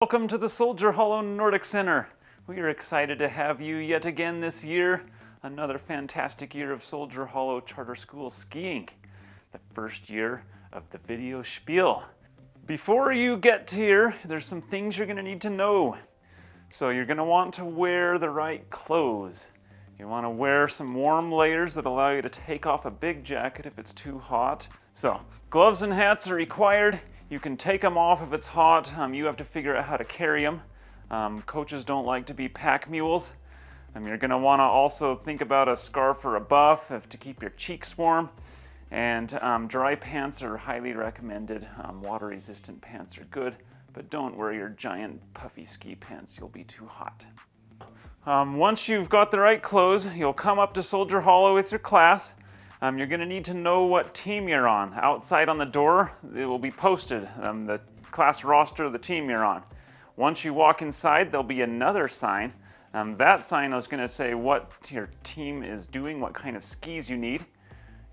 Welcome to the Soldier Hollow Nordic Center. We are excited to have you yet again this year. Another fantastic year of Soldier Hollow Charter School skiing. The first year of the video spiel. Before you get here, there's some things you're going to need to know. So you're going to want to wear the right clothes. You want to wear some warm layers that allow you to take off a big jacket if it's too hot. So gloves and hats are required. You can take them off if it's hot. You have to figure out how to carry them. Coaches don't like to be pack mules. You're going to want to also think about a scarf or a buff to keep your cheeks warm. And dry pants are highly recommended. Water-resistant pants are good, but don't wear your giant puffy ski pants. You'll be too hot. Once you've got the right clothes, you'll come up to Soldier Hollow with your class. You're going to need to know what team you're on. Outside on the door, it will be posted, the class roster of the team you're on. Once you walk inside, there'll be another sign. That sign is going to say what your team is doing, what kind of skis you need.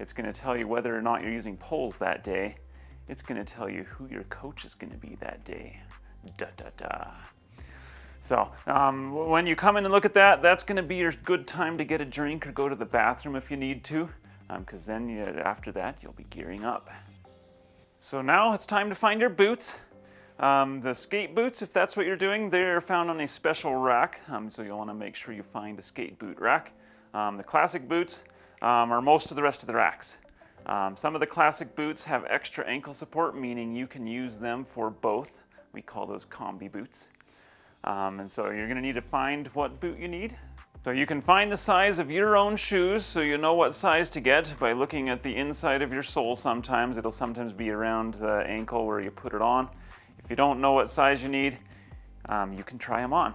It's going to tell you whether or not you're using poles that day. It's going to tell you who your coach is going to be that day. Da da da. So when you come in and look at that, that's going to be your good time to get a drink or go to the bathroom if you need to, because then after that you'll be gearing up. So now it's time to find your boots. The skate boots, if that's what you're doing, they're found on a special rack, so you'll want to make sure you find a skate boot rack. The classic boots are most of the rest of the racks. Some of the classic boots have extra ankle support, meaning you can use them for both. We call those combi boots. And so you're going to need to find what boot you need. So you can find the size of your own shoes, so you know what size to get by looking at the inside of your sole sometimes. It'll sometimes be around the ankle where you put it on. If you don't know what size you need, you can try them on.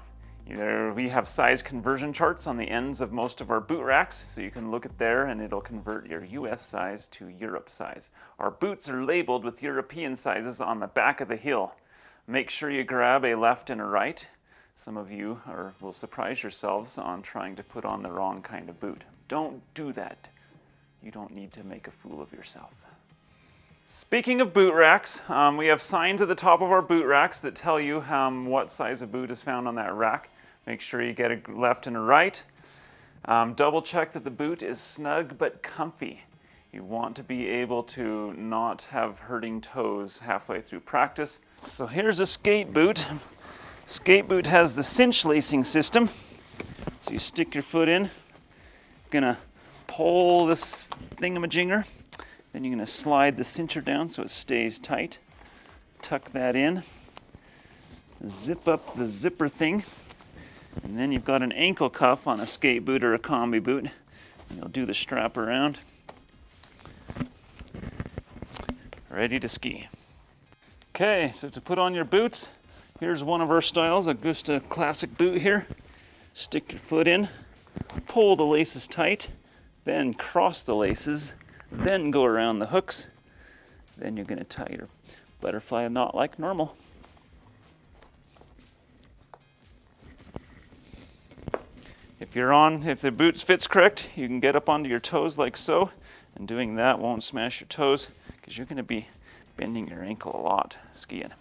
We have size conversion charts on the ends of most of our boot racks, so you can look at there and it'll convert your US size to Europe size. Our boots are labeled with European sizes on the back of the heel. Make sure you grab a left and a right. Some of you will surprise yourselves on trying to put on the wrong kind of boot. Don't do that. You don't need to make a fool of yourself. Speaking of boot racks, we have signs at the top of our boot racks that tell you what size of boot is found on that rack. Make sure you get a left and a right. Double check that the boot is snug but comfy. You want to be able to not have hurting toes halfway through practice. So here's a skate boot. Skate boot has the cinch lacing system. So you stick your foot in, gonna pull this thingamajigger, then you're gonna slide the cincher down so it stays tight. Tuck that in, zip up the zipper thing, and then you've got an ankle cuff on a skate boot or a combi boot. And you'll do the strap around. Ready to ski. Okay, so to put on your boots, here's one of our styles, just a classic boot here. Stick your foot in, pull the laces tight, then cross the laces, then go around the hooks. Then you're going to tie your butterfly knot like normal. If the boots fits correct, you can get up onto your toes like so, and doing that won't smash your toes because you're going to be bending your ankle a lot skiing.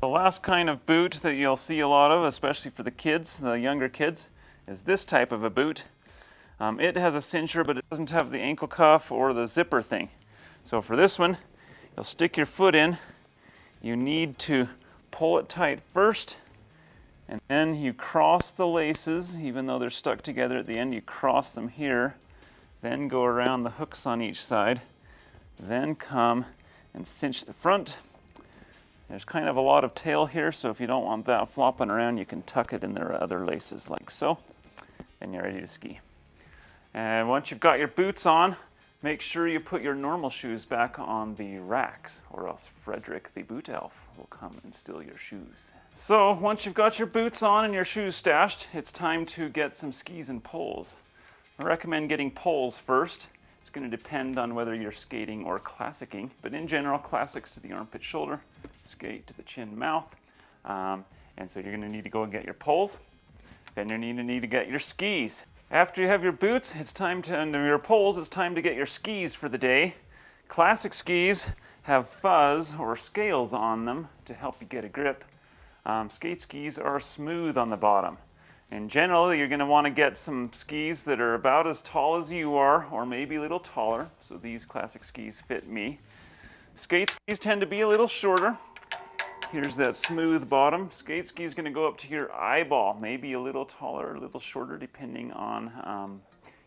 The last kind of boot that you'll see a lot of, especially for the kids, the younger kids, is this type of a boot. It has a cincher, but it doesn't have the ankle cuff or the zipper thing. So for this one, you'll stick your foot in. You need to pull it tight first, and then you cross the laces, even though they're stuck together at the end, you cross them here, then go around the hooks on each side, then come and cinch the front. There's kind of a lot of tail here, so if you don't want that flopping around, you can tuck it in their other laces like so. Then you're ready to ski. And once you've got your boots on, make sure you put your normal shoes back on the racks, or else Frederick the boot elf will come and steal your shoes. So once you've got your boots on and your shoes stashed, it's time to get some skis and poles. I recommend getting poles first. It's going to depend on whether you're skating or classicing, but in general, classics to the armpit shoulder, skate to the chin mouth. And so you're going to need to go and get your poles. Then you're going to need to get your skis. After you have your boots, and your poles, it's time to get your skis for the day. Classic skis have fuzz or scales on them to help you get a grip. Skate skis are smooth on the bottom. And generally, you're going to want to get some skis that are about as tall as you are, or maybe a little taller. So these classic skis fit me. Skate skis tend to be a little shorter. Here's that smooth bottom. Skate ski is going to go up to your eyeball, maybe a little taller, a little shorter, depending on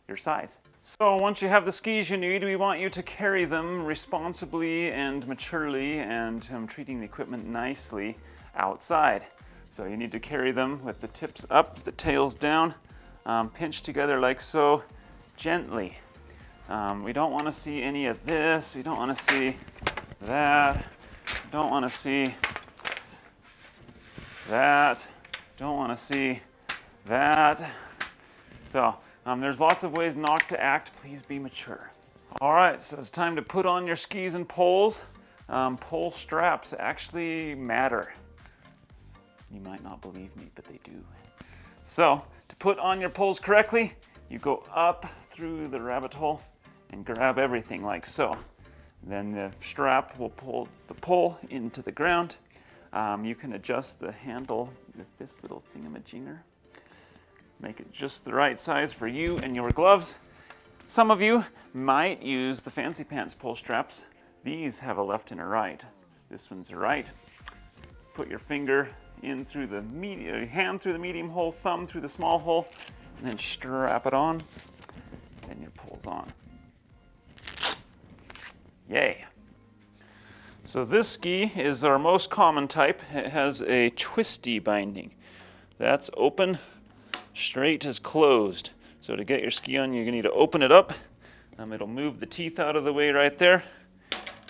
your size. So once you have the skis you need, we want you to carry them responsibly and maturely and treating the equipment nicely outside. So you need to carry them with the tips up, the tails down, pinched together like so, gently. We don't want to see any of this. We don't want to see that. We don't want to see that. Don't want to see that. So there's lots of ways not to act. Please be mature. All right, so it's time to put on your skis and poles. Pole straps actually matter. You might not believe me, but they do. So to put on your poles correctly, you go up through the rabbit hole and grab everything like so. Then the strap will pull the pole into the ground. You can adjust the handle with this little thingamajigger. Make it just the right size for you and your gloves. Some of you might use the fancy pants pull straps. These have a left and a right. This one's a right. Put your finger in through the medium, hand through the medium hole, thumb through the small hole, and then strap it on, and your pole's on. Yay. So this ski is our most common type. It has a twisty binding. That's open, straight is closed. So to get your ski on, you're gonna need to open it up. It'll move the teeth out of the way right there.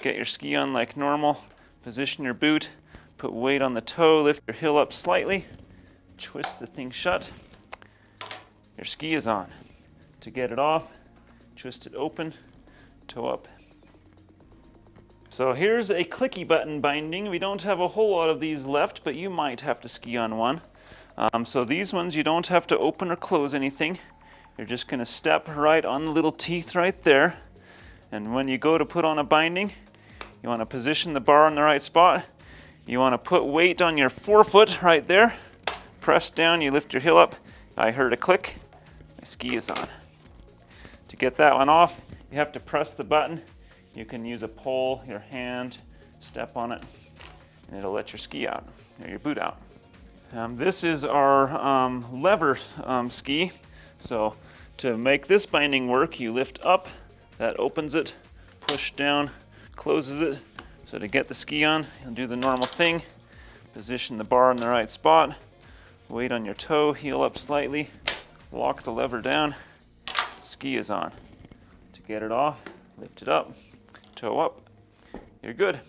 Get your ski on like normal. Position your boot, put weight on the toe, lift your heel up slightly, twist the thing shut. Your ski is on. To get it off, twist it open, toe up. So here's a clicky button binding. We don't have a whole lot of these left, but you might have to ski on one. So these ones, you don't have to open or close anything. You're just gonna step right on the little teeth right there. And when you go to put on a binding, you wanna position the bar in the right spot. You wanna put weight on your forefoot right there. Press down, you lift your heel up. I heard a click, my ski is on. To get that one off, you have to press the button. You can use a pole, your hand, step on it, and it'll let your ski out, or your boot out. This is our lever ski. So to make this binding work, you lift up, that opens it, push down, closes it. So to get the ski on, you'll do the normal thing. Position the bar in the right spot, weight on your toe, heel up slightly, lock the lever down, ski is on. To get it off, lift it up, toe up, you're good.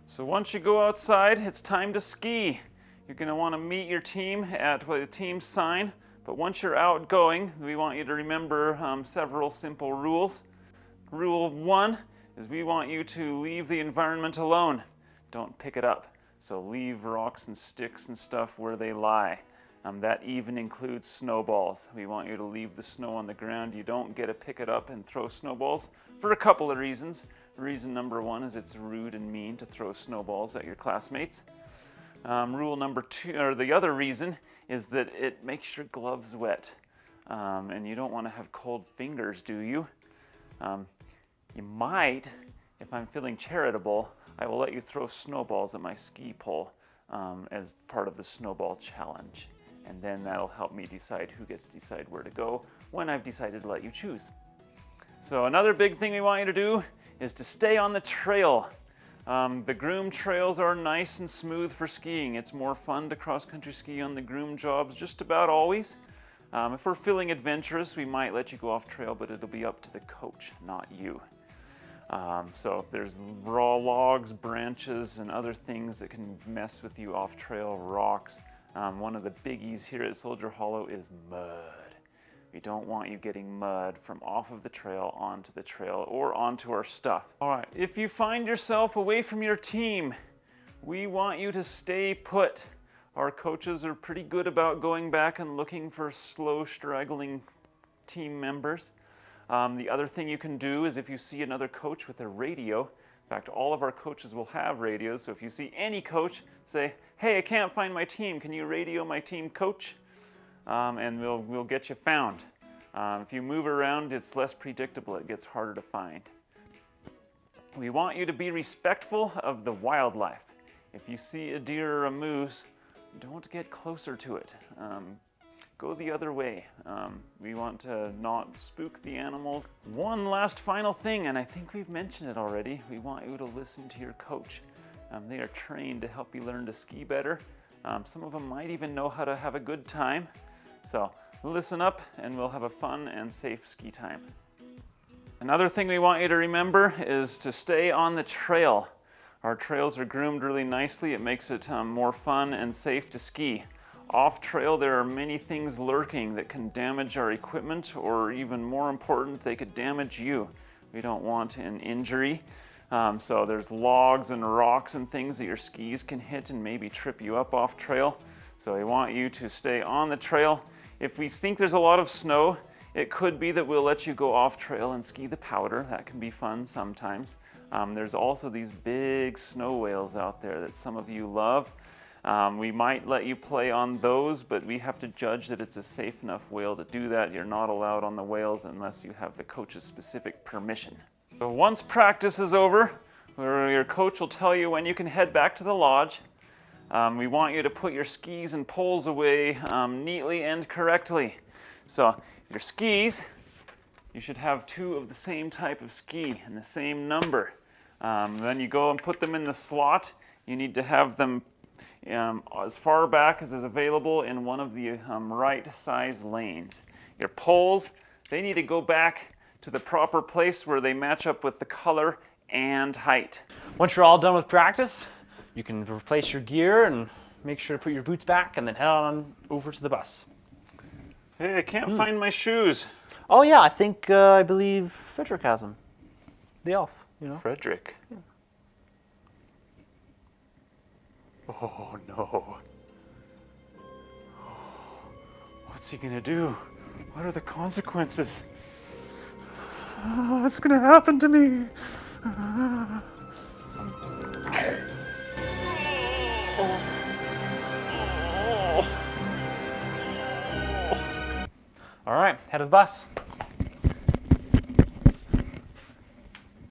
So once you go outside, it's time to ski. You're gonna wanna meet your team at the team sign, but once you're out going, we want you to remember several simple rules. Rule 1 is we want you to leave the environment alone. Don't pick it up. So leave rocks and sticks and stuff where they lie. That even includes snowballs. We want you to leave the snow on the ground. You don't get to pick it up and throw snowballs for a couple of reasons. Reason number 1 is it's rude and mean to throw snowballs at your classmates. Rule number 2, or the other reason, is that it makes your gloves wet. And you don't want to have cold fingers, do you? You might, if I'm feeling charitable, I will let you throw snowballs at my ski pole as part of the snowball challenge. And then that'll help me decide who gets to decide where to go when I've decided to let you choose. So another big thing we want you to do is to stay on the trail. The groomed trails are nice and smooth for skiing. It's more fun to cross-country ski on the groomed jobs just about always. If we're feeling adventurous, we might let you go off trail, but it'll be up to the coach, not you. So if there's raw logs, branches, and other things that can mess with you off trail, rocks. One of the biggies here at Soldier Hollow is mud. We don't want you getting mud from off of the trail onto the trail or onto our stuff. All right, if you find yourself away from your team, we want you to stay put. Our coaches are pretty good about going back and looking for slow, straggling team members. The other thing you can do is if you see another coach with a radio, in fact, all of our coaches will have radios, so if you see any coach, say, hey, I can't find my team. Can you radio my team coach? And we'll get you found. If you move around, it's less predictable. It gets harder to find. We want you to be respectful of the wildlife. If you see a deer or a moose, don't get closer to it. Go the other way. We want to not spook the animals. One last final thing, and I think we've mentioned it already, we want you to listen to your coach. They are trained to help you learn to ski better. Some of them might even know how to have a good time. So listen up and we'll have a fun and safe ski time. Another thing we want you to remember is to stay on the trail. Our trails are groomed really nicely. It makes it more fun and safe to ski. Off trail, there are many things lurking that can damage our equipment, or even more important, they could damage you. We don't want an injury. So there's logs and rocks and things that your skis can hit and maybe trip you up off trail. So we want you to stay on the trail. If we think there's a lot of snow, it could be that we'll let you go off trail and ski the powder. That can be fun sometimes. There's also these big snow whales out there that some of you love. We might let you play on those, but we have to judge that it's a safe enough whale to do that. You're not allowed on the whales unless you have the coach's specific permission. So once practice is over, your coach will tell you when you can head back to the lodge. We want you to put your skis and poles away neatly and correctly. So your skis, you should have 2 of the same type of ski and the same number. Then you go and put them in the slot. You need to have them as far back as is available in one of the right size lanes. Your poles, they need to go back to the proper place where they match up with the color and height. Once you're all done with practice, you can replace your gear and make sure to put your boots back and then head on over to the bus. Hey, I can't find my shoes. Oh yeah, I believe Frederick has them. The elf, you know. Frederick? Yeah. Oh no. What's he gonna do? What are the consequences? What's gonna happen to me? All right, head of the bus.